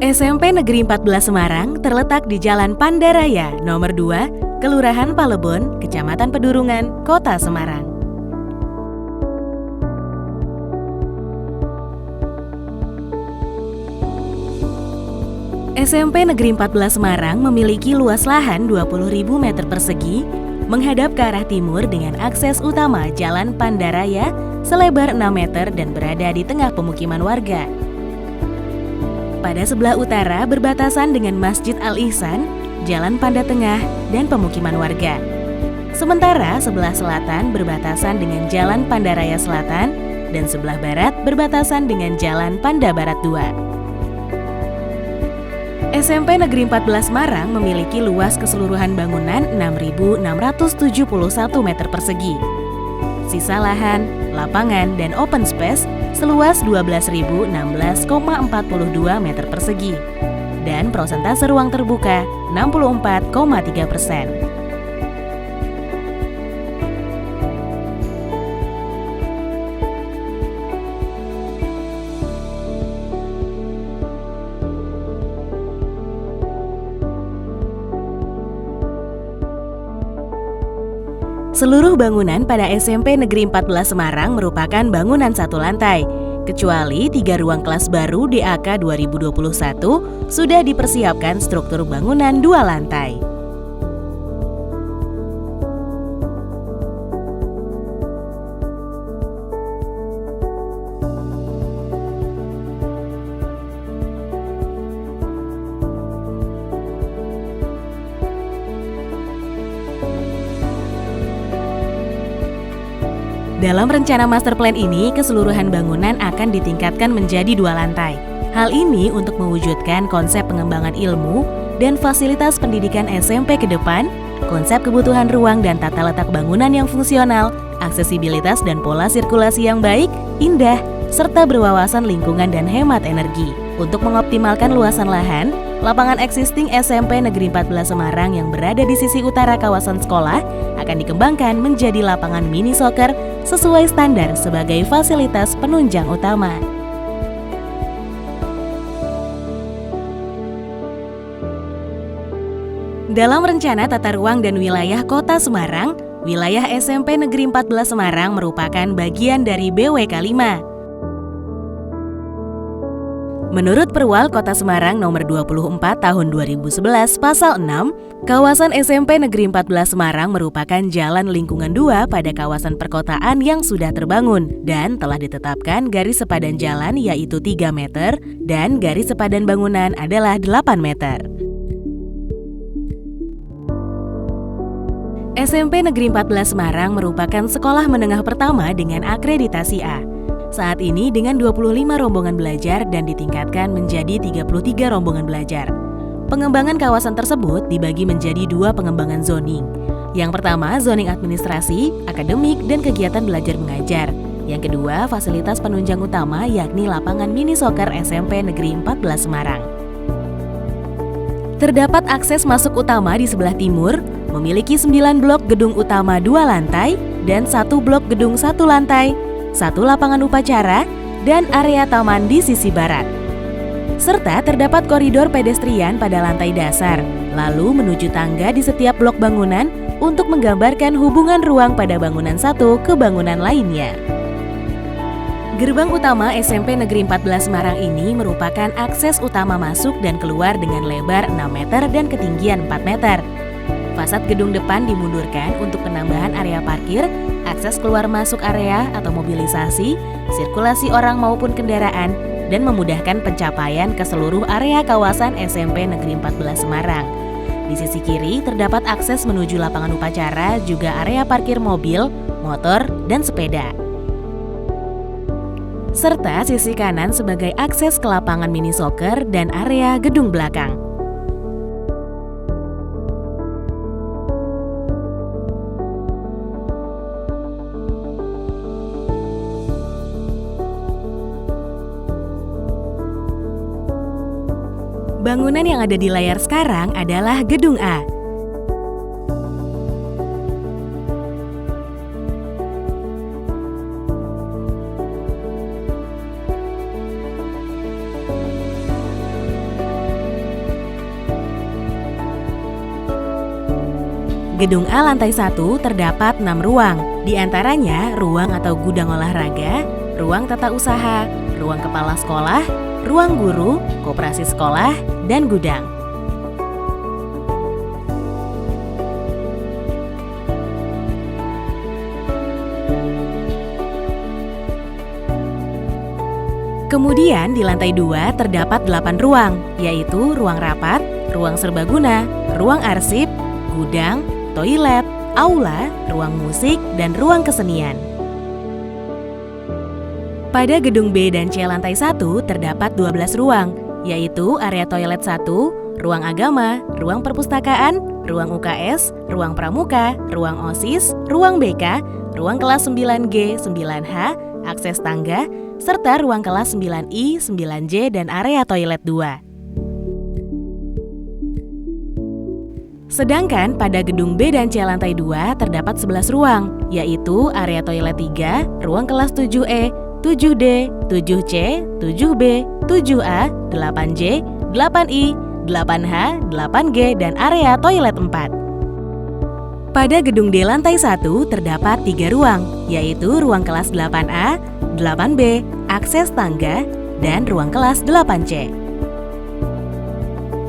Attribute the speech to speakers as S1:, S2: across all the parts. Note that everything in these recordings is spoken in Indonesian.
S1: SMP Negeri 14 Semarang terletak di Jalan Pandaraya nomor 2, Kelurahan Palebon, Kecamatan Pedurungan, Kota Semarang. SMP Negeri 14 Semarang memiliki luas lahan 20.000 meter persegi, menghadap ke arah timur dengan akses utama Jalan Pandaraya selebar 6 meter dan berada di tengah pemukiman warga. Pada sebelah utara berbatasan dengan Masjid Al-Ihsan, Jalan Panda Tengah, dan pemukiman warga. Sementara sebelah selatan berbatasan dengan Jalan Pandaraya Selatan dan sebelah barat berbatasan dengan Jalan Panda Barat 2. SMP Negeri 14 Semarang memiliki luas keseluruhan bangunan 6.671 meter persegi. Sisa lahan, lapangan, dan open space seluas 12.016,42 meter persegi. Dan persentase ruang terbuka 64,3%. Seluruh bangunan pada SMP Negeri 14 Semarang merupakan bangunan satu lantai, kecuali 3 ruang kelas baru DAK 2021 sudah dipersiapkan struktur bangunan 2 lantai. Dalam rencana master plan ini, keseluruhan bangunan akan ditingkatkan menjadi 2 lantai. Hal ini untuk mewujudkan konsep pengembangan ilmu dan fasilitas pendidikan SMP ke depan, konsep kebutuhan ruang dan tata letak bangunan yang fungsional, aksesibilitas dan pola sirkulasi yang baik, indah, serta berwawasan lingkungan dan hemat energi. Untuk mengoptimalkan luasan lahan, lapangan existing SMP Negeri 14 Semarang yang berada di sisi utara kawasan sekolah akan dikembangkan menjadi lapangan mini soccer sesuai standar sebagai fasilitas penunjang utama. Dalam rencana tata ruang dan wilayah Kota Semarang, wilayah SMP Negeri 14 Semarang merupakan bagian dari BWK 5. Menurut Perwal Kota Semarang nomor 24 tahun 2011 pasal 6, kawasan SMP Negeri 14 Semarang merupakan jalan lingkungan 2 pada kawasan perkotaan yang sudah terbangun dan telah ditetapkan garis sepadan jalan yaitu 3 meter dan garis sepadan bangunan adalah 8 meter. SMP Negeri 14 Semarang merupakan sekolah menengah pertama dengan akreditasi A. Saat ini dengan 25 rombongan belajar dan ditingkatkan menjadi 33 rombongan belajar. Pengembangan kawasan tersebut dibagi menjadi 2 pengembangan zoning. Yang pertama, zoning administrasi, akademik, dan kegiatan belajar mengajar. Yang kedua, fasilitas penunjang utama yakni lapangan mini soccer SMP Negeri 14 Semarang. Terdapat akses masuk utama di sebelah timur, memiliki 9 blok gedung utama 2 lantai, dan 1 blok gedung 1 lantai, 1 lapangan upacara, dan area taman di sisi barat. Serta terdapat koridor pedestrian pada lantai dasar, lalu menuju tangga di setiap blok bangunan untuk menggambarkan hubungan ruang pada bangunan satu ke bangunan lainnya. Gerbang utama SMP Negeri 14 Semarang ini merupakan akses utama masuk dan keluar dengan lebar 6 meter dan ketinggian 4 meter. Fasad gedung depan dimundurkan untuk penambahan area parkir, akses keluar masuk area atau mobilisasi, sirkulasi orang maupun kendaraan, dan memudahkan pencapaian ke seluruh area kawasan SMP Negeri 14 Semarang. Di sisi kiri terdapat akses menuju lapangan upacara, juga area parkir mobil, motor, dan sepeda. Serta sisi kanan sebagai akses ke lapangan mini soccer dan area gedung belakang. Bangunan yang ada di layar sekarang adalah Gedung A. Gedung A lantai 1 terdapat 6 ruang, di antaranya ruang atau gudang olahraga, ruang tata usaha, ruang kepala sekolah, ruang guru, koperasi sekolah, dan gudang. Kemudian di lantai 2 terdapat 8 ruang, yaitu ruang rapat, ruang serbaguna, ruang arsip, gudang, toilet, aula, ruang musik, dan ruang kesenian. Pada gedung B dan C lantai 1 terdapat 12 ruang, yaitu area toilet 1, ruang agama, ruang perpustakaan, ruang UKS, ruang pramuka, ruang OSIS, ruang BK, ruang kelas 9G, 9H, akses tangga, serta ruang kelas 9I, 9J, dan area toilet 2. Sedangkan pada gedung B dan C lantai 2 terdapat 11 ruang, yaitu area toilet 3, ruang kelas 7E, 7D, 7C, 7B, 7A, 8J, 8I, 8H, 8G, dan area toilet 4. Pada gedung D lantai 1 terdapat 3 ruang, yaitu ruang kelas 8A, 8B, akses tangga, dan ruang kelas 8C.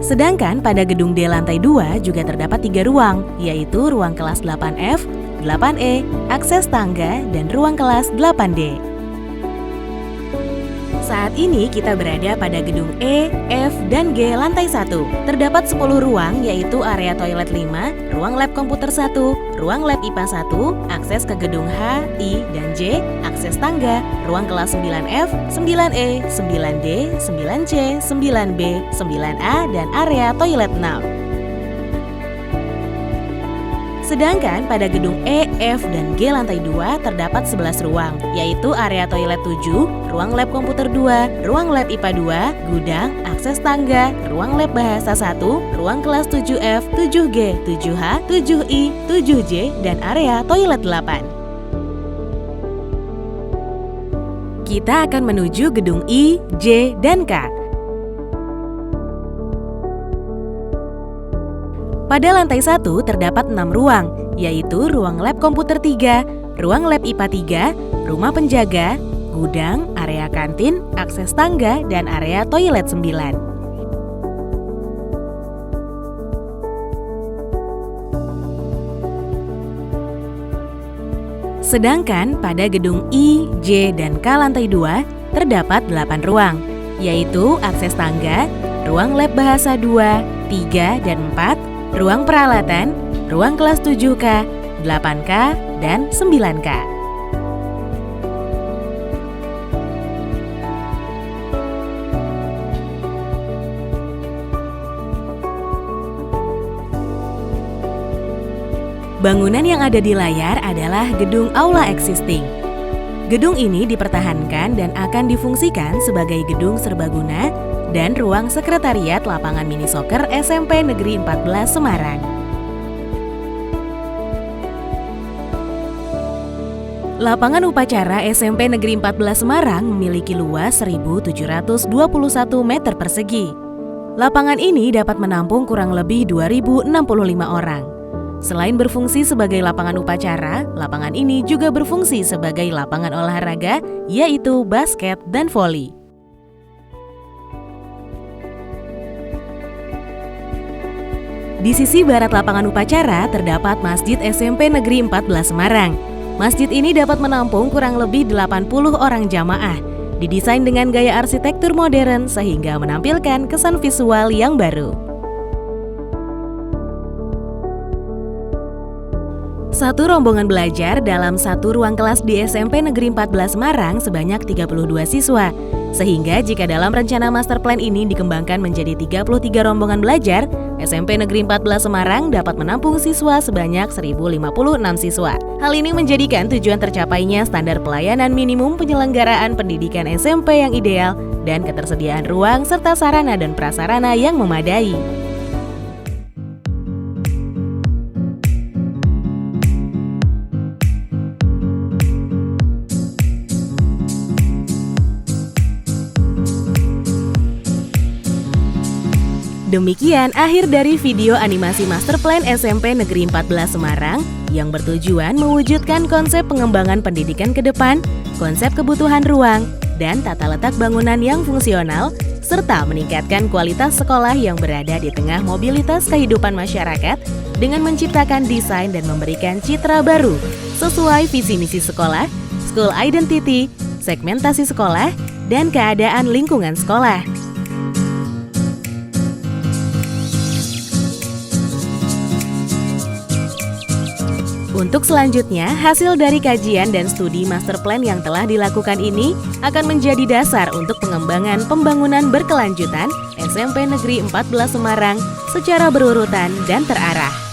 S1: Sedangkan pada gedung D lantai 2 juga terdapat 3 ruang, yaitu ruang kelas 8F, 8E, akses tangga, dan ruang kelas 8D. Saat ini kita berada pada gedung E, F, dan G lantai 1. Terdapat 10 ruang, yaitu area toilet 5, ruang lab komputer 1, ruang lab IPA 1, akses ke gedung H, I, dan J, akses tangga, ruang kelas 9F, 9E, 9D, 9C, 9B, 9A, dan area toilet 6. Sedangkan pada gedung E, F, dan G lantai 2 terdapat 11 ruang, yaitu area toilet 7, ruang lab komputer 2, ruang lab IPA 2, gudang, akses tangga, ruang lab bahasa 1, ruang kelas 7F, 7G, 7H, 7I, 7J, dan area toilet 8. Kita akan menuju gedung I, J, dan K. Pada lantai 1 terdapat 6 ruang, yaitu ruang lab komputer 3, ruang lab IPA 3, rumah penjaga, gudang, area kantin, akses tangga, dan area toilet 9. Sedangkan pada gedung I, J, dan K lantai 2 terdapat 8 ruang, yaitu akses tangga, ruang lab bahasa 2, 3, dan 4, ruang peralatan, ruang kelas 7K, 8K, dan 9K. Bangunan yang ada di layar adalah gedung aula existing. Gedung ini dipertahankan dan akan difungsikan sebagai gedung serbaguna dan ruang sekretariat lapangan mini soccer SMP Negeri 14 Semarang. Lapangan upacara SMP Negeri 14 Semarang memiliki luas 1.721 meter persegi. Lapangan ini dapat menampung kurang lebih 2.065 orang. Selain berfungsi sebagai lapangan upacara, lapangan ini juga berfungsi sebagai lapangan olahraga, yaitu basket dan voli. Di sisi barat lapangan upacara terdapat Masjid SMP Negeri 14 Semarang. Masjid ini dapat menampung kurang lebih 80 orang jamaah. Didesain dengan gaya arsitektur modern sehingga menampilkan kesan visual yang baru. Satu rombongan belajar dalam satu ruang kelas di SMP Negeri 14 Semarang sebanyak 32 siswa. Sehingga jika dalam rencana master plan ini dikembangkan menjadi 33 rombongan belajar, SMP Negeri 14 Semarang dapat menampung siswa sebanyak 1.056 siswa. Hal ini menjadikan tujuan tercapainya standar pelayanan minimum penyelenggaraan pendidikan SMP yang ideal dan ketersediaan ruang serta sarana dan prasarana yang memadai. Demikian akhir dari video animasi Master Plan SMP Negeri 14 Semarang yang bertujuan mewujudkan konsep pengembangan pendidikan ke depan, konsep kebutuhan ruang, dan tata letak bangunan yang fungsional, serta meningkatkan kualitas sekolah yang berada di tengah mobilitas kehidupan masyarakat dengan menciptakan desain dan memberikan citra baru sesuai visi misi sekolah, school identity, segmentasi sekolah, dan keadaan lingkungan sekolah. Untuk selanjutnya, hasil dari kajian dan studi master plan yang telah dilakukan ini akan menjadi dasar untuk pengembangan pembangunan berkelanjutan SMP Negeri 14 Semarang secara berurutan dan terarah.